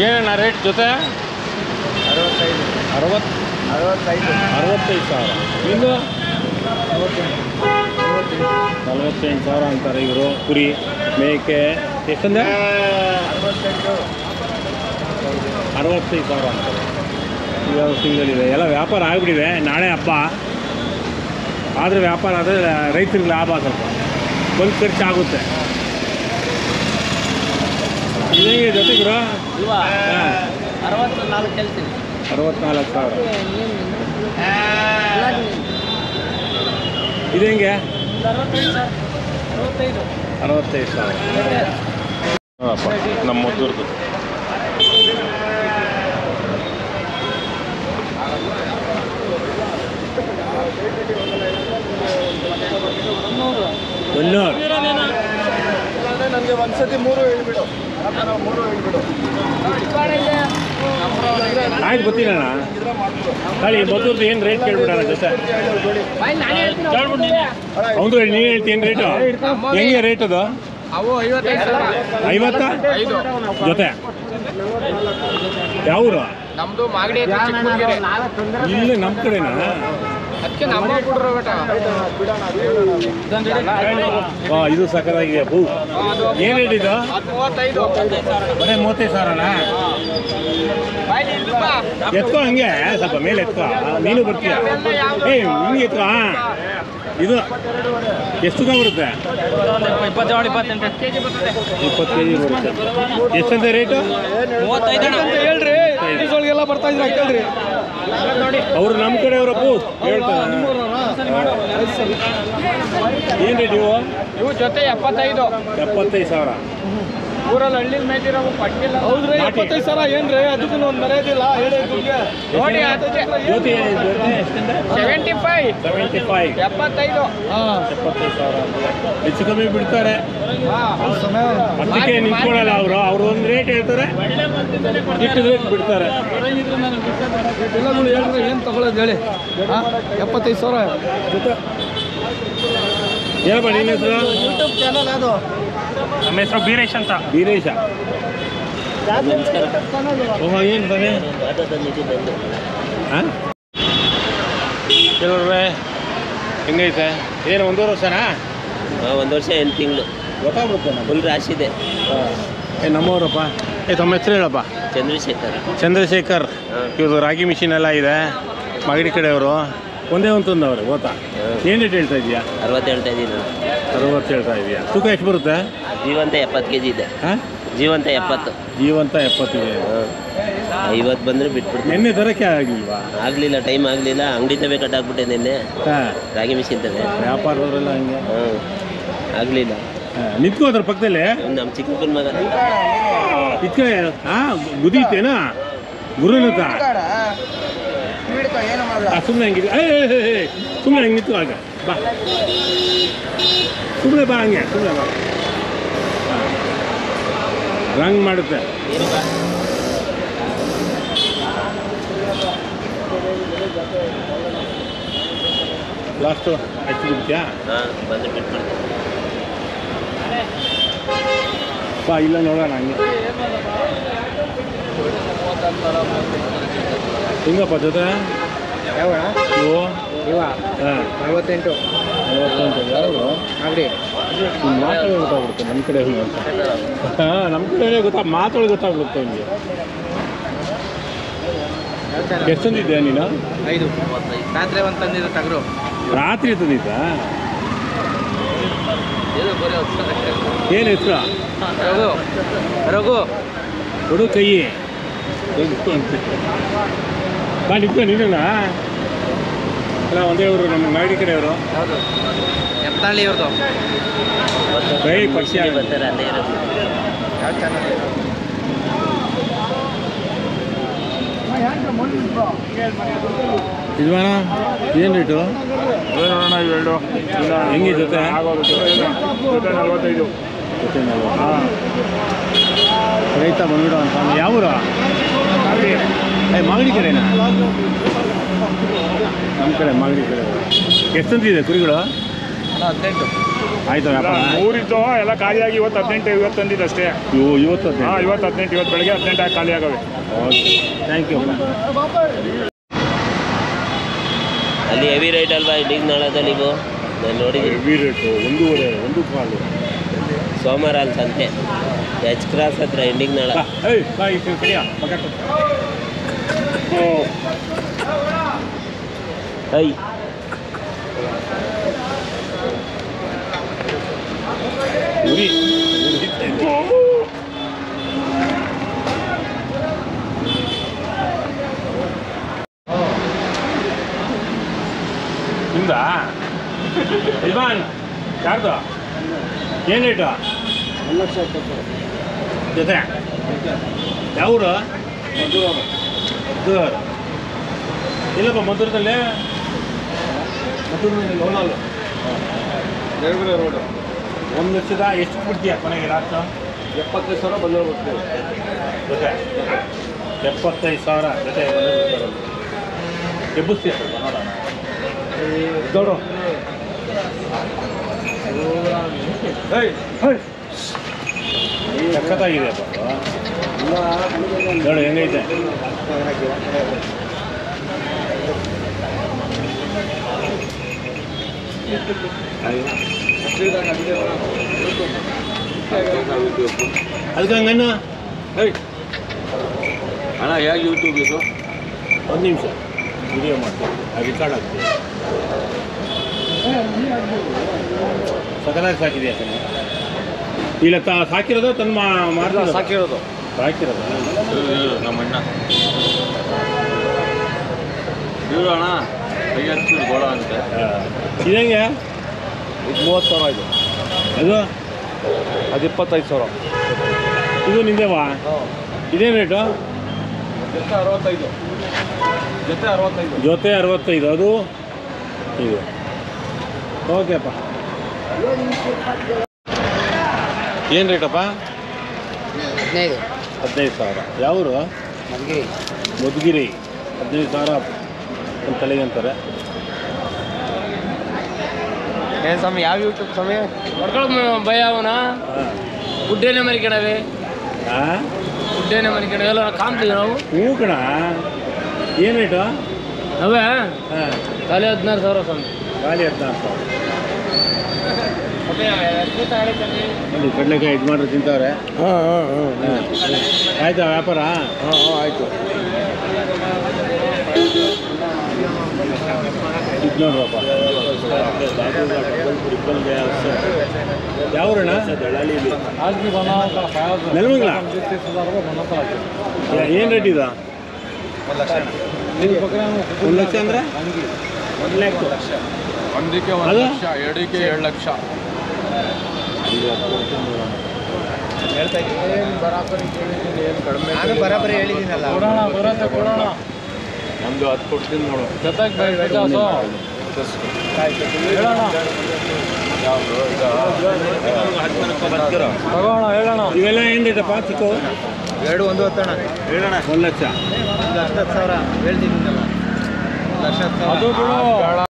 ಏನಣ್ಣ ರೇಟ್ ಜೊತೆ 65 ಸಾವಿರ. ಇನ್ನು 48 ಸಾವಿರ ಅಂತಾರೆ ಇವರು. ಕುರಿ ಮೇಕೆ ಎಷ್ಟಂದ್ರೆ 65 ಸಾವಿರ ಅಂತಾರೆ. ಇವಾಗ ಸಿಂಗಲಿದೆ ಎಲ್ಲ ವ್ಯಾಪಾರ ಆಗಿಬಿಟ್ಟಿದೆ. ನಾಳೆ ಹಬ್ಬ ಆದರೆ ವ್ಯಾಪಾರ ಆದರೆ ರೈತರಿಗೆ ಲಾಭ ಸ್ವಲ್ಪ ಒಂದು ಖರ್ಚಾಗುತ್ತೆ. ಇದೇಗೆ ಜೊತೆಗ್ರು 64 ಸಾವಿರ. ಇದು ಹೆಂಗೆ 65 ಸಾವಿರ. ನೋಡಪ್ಪ ನಮ್ಮ ಮದ್ದೂರ್ದು ನನಗೆ ಒಂದ್ಸತಿ 3 ಹೇಳ್ಬಿಡು. ಆಯ್ತು ಗೊತ್ತಿಲ್ಲಣ್ಣ. ಹೇಳಿ ಮದ್ದೂರ್ದು ಏನು ರೇಟ್ ಕೇಳ್ಬಿಡೋಣ ಜೊತೆ. ಹೌದು ಹೇಳಿ, ನೀನು ಹೇಳ್ತಿ ಏನು ರೇಟು? ಹೆಂಗೆ ರೇಟ್ ಅದು? 50 ಜೊತೆ. ಯಾವೂರು? ನಮ್ದು ಮಾಗಡಿ ಇಲ್ಲ ನಮ್ಮ ಕಡೆನಾ? ಅದಕ್ಕೆ ನಮ್ಮ ಕೊಡ್ರು ಬೇಟ. ಇದು ಸಕ್ಕತ್ತಾಗಿದೆ. ಹೂ ಏನು ರೇಟ್ ಇದು? 35. ಬರೀ 35 ಸಾವಿರನಾ? ಎತ್ಕೋ ಹಂಗೆ ಸ್ವಲ್ಪ ಮೇಲೆ ಎತ್ಕೋ. ನೀನು ಬರ್ತೀಯ? ಹಿಂಗೆ ಎತ್ಕೋ. ಇದು ಎಷ್ಟು ತೂಕ ಬರುತ್ತೆ? 20 ಕೆಜಿ ಬರುತ್ತೆ. 20 ಕೆಜಿ ಬರುತ್ತೆ. ಎಷ್ಟಂತ ರೇಟು? 35 ಅಂತ ಹೇಳ್ರಿ. ಈಸೊಳಗೆಲ್ಲ ಬರ್ತಾ ಇದ್ರೆ ಕೇಳ್ರಿ. ಅವರು ನಮ್ಮ ಕಡೆಯವರಪ್ಪು ಹೇಳ್ತಾರೆ. ಏನು ರೇಟ್ ಇವು? ಇವು ಜೊತೆ 75 ಸಾವಿರ. ಊರಲ್ಲಿ ಹಳ್ಳಿ ಮೇಯ್ತಿರೋ ಪಟ್ಟಿಲ್ಲ. ಹೌದ್ರಿ 75 ಸಾವಿರ. ಏನ್ರಿ ಅದಕ್ಕೂ ಒಂದು ಮರ್ಯಾದಿಲ್ಲ ಹೇಳಿ ದುಡ್ಡಿಗೆ ನೋಡಿ. ಜ್ಯೋತಿ 75 75 ಸಾವಿರ. ಹೆಚ್ಚು ಕಮ್ಮಿ ಬಿಡ್ತಾರೆ. ಅದಕ್ಕೆ ನಿಂತ್ಕೊಳ್ಳಲ್ಲ ಅವರು. ಅವರು ಒಂದು ರೇಟ್ ಹೇಳ್ತಾರೆ, ಇಟ್ಟು ರೇಟ್ ಬಿಡ್ತಾರೆ. ಎಲ್ಲಗಳು ಹೇಳ್ರಿ ಏನು ತಗೊಳ್ಳೋದು ಹೇಳಿ. 75 ಸಾವಿರ ಜೊತೆ. ಹೇಳ್ಬೇಡ. ನಿನ್ನ ಹೆಸರು? ಯೂಟ್ಯೂಬ್ ಚಾನಲ್ ಅದು. ನಮ್ಮ ಹೆಸರು ಬೀರೇಶ್ ಅಂತ. ಬೀರೇಶ. ಏನು ಬರೀ ಹಾಂ ಕೆಲವ್ರೆ ಹೆಂಗೈತೆ? ಏನು 1.5 ವರ್ಷನಾ? 1 ವರ್ಷ 8 ತಿಂಗಳು. ಗೊತ್ತಾಗ್ಬಿಡುತ್ತೆ ನಮ್ಮ ಫುಲ್ ರಾಶಿ ಇದೆ. ನಮ್ಮವರಪ್ಪ. ತಮ್ಮ ಹೆಸರು ಹೇಳಪ್ಪ. ಚಂದ್ರಶೇಖರ್. ಇವ್ರದ್ದು ರಾಗಿ ಮಿಷಿನ್ ಎಲ್ಲ ಇದೆ. ಮಾಗಡಿ ಕಡೆಯವರು. ಒಂದೇ ಒಂದು ತಂದವ್ರೆ ಗೊತ್ತಾ? ಏನು ರೇಟ್ ಹೇಳ್ತಾ ಇದೆಯಾ? 60 ಹೇಳ್ತಾ ಇದ್ದೀನಿ. 60 ಹೇಳ್ತಾ ಇದೆಯಾ? ತೂಕ ಎಷ್ಟು ಬರುತ್ತೆ? ಜೀವಂತ 70 ಕೆಜಿ ಇದೆ. ಹಾಂ ಜೀವಂತ 70. ಜೀವಂತ 70 ಇದೆ. 50 ಬಂದರೆ ಬಿಟ್ಬಿಡ್ತೀನಿ. ನಿನ್ನೆ ದರಕ್ಕೆ ಆಗಲಿಲ್ವಾ? ಆಗಲಿಲ್ಲ, ಟೈಮ್ ಆಗಲಿಲ್ಲ. ಅಂಗಡಿ ತವೆ ಕಟ್ಟಾಕ್ಬಿಟ್ಟೆ ನಿನ್ನೆ. ಹಾಂ ರಾಗಿ ಮಿಷಿನ್ ತವೆ ವ್ಯಾಪಾರದವರೆಲ್ಲ ಹಂಗೆ. ಆಗಲಿಲ್ಲ. ನಿಂತ್ಕೋ ಅದ್ರ ಪಕ್ಕದಲ್ಲಿ. ನಮ್ಮ ಚಿಕ್ಕಪ್ಪನ ಮಗ ಇದ್ಕೆ ಗುದೀತೇನಾ ಗುರುನತ? ಸುಮ್ಮನೆ ಹಂಗಿದೆ. ಸುಮ್ಮನೆ ಹಂಗೆ ನಿಂತು ಆಗ ಬಾ. ಸುಮ್ಮನೆ ಬಾ, ಹಂಗೆ ಸುಮ್ಮನೆ ಬಾ. ರಂಗ್ ಮಾಡುತ್ತೆ. ಲಾಸ್ಟು ಎಷ್ಟು ಬಿಡ್ತೀಯಾ? ಬಂದು ಬಿಟ್ಬಿಡ್ತೀನಿ. ಬಾ, ಇಲ್ಲ ನೋಡೋಣ ಹಂಗೆ. ಹಿಂಗಪ್ಪ ಜೊತೆ ಯಾವ ಇವು? ಹಾಂ 58 ಯಾರು ಮಾಗಡಿ. ಮಾತಾಡೋದು ಗೊತ್ತಾಗ್ಬಿಡುತ್ತೆ ನಮ್ಮ ಕಡೆ ಅಂತ. ಹಾಂ ನಮ್ಮ ಕಡೆನೇ ಮಾತಾಡೋದು ಗೊತ್ತಾಗ್ಬಿಡುತ್ತೆ ಅವನಿಗೆ. ಎಷ್ಟು ತಂದಿದ್ಯಾ ನೀನು? 5 ರಾತ್ರಿ ಒಂದು ತಂದಿದ್ದು ತಗರು. ರಾತ್ರಿ ತಂದಿದ್ದಾ? ಏನು ಹೆಸರು? ರಘು ಕೊಡು ಕೈ. ಬಾ ನಿಂತು. ನೀನಾ? ಅಲ್ಲ ಒಂದೇ ಊರು ನಮ್ಮ ಮಾಗಡಿ ಕಡೆಯವರು. ಹೌದು. ಎತ್ತಳ್ಳಿ ಇವ್ರದ್ದು. ಕೈ ಪಕ್ಷಿ ಬರ್ತಾರೆ ಅಲ್ಲೇ ಇರೋದು. ಯಾವ ಚಾನಲ್? ಇದ್ವಾನ ಏನು ರೇಟು? ಹೆಂಗೆ ಜೊತೆ? 45. ಜೊತೆ 40. ರೈತ ಬಂದ್ಬಿಡು ಅಂತ. ಯಾವ ಊರು? ಮಾಗಡಿ ಕಡೆನಾ? ನಮ್ಮ ಕಡೆ ಮಾಗಡಿ ಕಡೆ. ಎಷ್ಟು ತಂದಿದೆ ಕುರಿಗಳು? 18. ಆಯ್ತು ವ್ಯಾಪಾರ ಮೂರಿದ್ದು ಎಲ್ಲ ಖಾಲಿಯಾಗಿ ಇವತ್ತು 18 ಇವತ್ತು ತಂದಿದ್ದು ಅಷ್ಟೇ. ಇವತ್ತು ಹಾಂ ಇವತ್ತು 18 ಇವತ್ತು ಬೆಳಗ್ಗೆ 18 ಆಗಿ ಖಾಲಿ ಆಗವೆ. Okay thank you. ಅಲ್ಲಿ ಹೆವಿ ರೇಟ್ ಅಲ್ವಾ ಇಲ್ಲಿಗೆ ನಾಳದಲ್ಲಿ ನೀವು ನಾನು ನೋಡಿದ್ದೀನಿ. ಹೆವಿ ರೇಟು 1.5 1 ಕಾಲು. ಸೋಮವಾರ ಅಲ್ಲಿ ಸಂತೆ ಎಚ್ ಕ್ರಾಸ್ ಹತ್ರ ಎಂಡಿಂಗ್ ನಾಳ. ಐ ಉರಿ ನಿಮ್ದಾ ಇಲ್ವಾನ್ ಯಾರ್ದು ಏನು ರೇಟು? 1,70,000 ಜೊತೆ ಯಾವೂರು? ಮದ್ದೂರು. ಇಲ್ಲಪ್ಪ ಮದ್ದೂರದಲ್ಲೇ ಲೋನಾಲು ಬೇರೆ ರೋಡು. 1 ಲಕ್ಷದ ಎಷ್ಟು ಕೊಡ್ತೀಯ ಕೊನೆಗೆ ಲಾಸ್ಟ್? 75,000 ಬಂದರೆ ಬರ್ತೀವಿ. ಜೊತೆ 75,000 ಜೊತೆ ಎಬ್ಬಿಸ್ತೀಯ ನೋಡೋಣ. ದೊಡ್ಡ ಸಖತ್ತಾಗಿದೆ ಅಪ್ಪ ನೋಡಿ ಹೆಂಗೈತೆ. ಅದಕ್ಕೆ ಹಂಗನ್ನು ಅಣ್ಣ ಹೇಗೆ ಯೂಟ್ಯೂಬ್ ಇದು? 1 ನಿಮಿಷ ವಿಡಿಯೋ ಮಾಡ್ತೀವಿ, ರೆಕಾರ್ಡ್ ಆಗ್ತೀವಿ. ಸಕಲಾಗಿ ಸಾಕಿದೆಯಾ ಕಣೆ? ಇಲ್ಲ ಸಾಕಿರೋದು ತನ್ನ ಮಾರ್ಗ ಸಾಕಿರೋದು ಸಾಕಿರೋದು ನಮ್ಮ ಅಣ್ಣ ಇವರು ಅಣ್ಣ ಕೈಯತ್ತು ಗೋಳ ಅಂತ. ಇದಂಗೆ ಇದು 30,000 ಇದು. ಅದು ಅದು 25,000. ಇದು ನಿಂದೇವಾ? ಇದೇನು ರೇಟು? ಜೊತೆ 65. ಜೊತೆ 65. ಜೊತೆ 65. ಅದು ಇದು ಓಕೆಪ್ಪ. ಏನು ರೇಟಪ್ಪ? 15,000. ಯಾವರು? ಮಧುಗಿರಿ. 15,000 ಒಂದು ತಲೆಗೆ ಅಂತಾರೆ. ಏನು ಸಮಯ ಯಾವ ಯೂಟ್ಯೂಬ್ ಸಮಯ ಹೊಡ್ಕೊಳ ಭಯ ಅವನ ಗುಡ್ಡೇನೆ ಮರಿಕಣವೆ ಹಾಂ ಗುಡ್ಡೇನೆ ಮರಿಕಣವೆ ಎಲ್ಲ ಕಾಣ್ತೀವಿ ನಾವು. ಹ್ಞೂ ಕಣ. ಏನು ರೇಟು? ಅವೇ ಹಾಂ ಖಾಲಿ 16,000 ಸ್ವಾಮಿ. ಖಾಲಿ 16,000. ನೋಡಿ ಕಡಲೆಕಾಯಿ ಇದು ಮಾಡ್ರೆ ತಿಂತವ್ರೆ. ಆಯ್ತಾ ವ್ಯಾಪಾರ? ಆಯಿತು. ಇದು ನೋಡ್ರಪ್ಪ ಯಾವೂರಣ್ಣ? ನೆಲಮಂಗಲ. ಏನು ರೇಟ್ ಇದು? 1 ಲಕ್ಷ ಅಂದರೆ 1 ಲಕ್ಷ. ಒಂದಕ್ಕೆ 1 ಲಕ್ಷ, ಎರಡಕ್ಕೆ 2 ಲಕ್ಷ. ನಾನು ಬರಾಬರಿ ಹೇಳಿದ್ದೀನಲ್ಲ. ಕೊಡೋಣ ಒಂದು 10 ಕೊಡ್ತೀನಿ ನೋಡು. ಹೇಳೋಣ. ಇವೆಲ್ಲ ಏನು ರೇಟಪ್ಪ ಚಿಕ್ಕವು? 2 1 10 ಅಣ್ಣ. 1 ಲಕ್ಷ. 10,000 ಹೇಳ್ತಿದ್ದೀನಲ್ಲ. 1,10,000.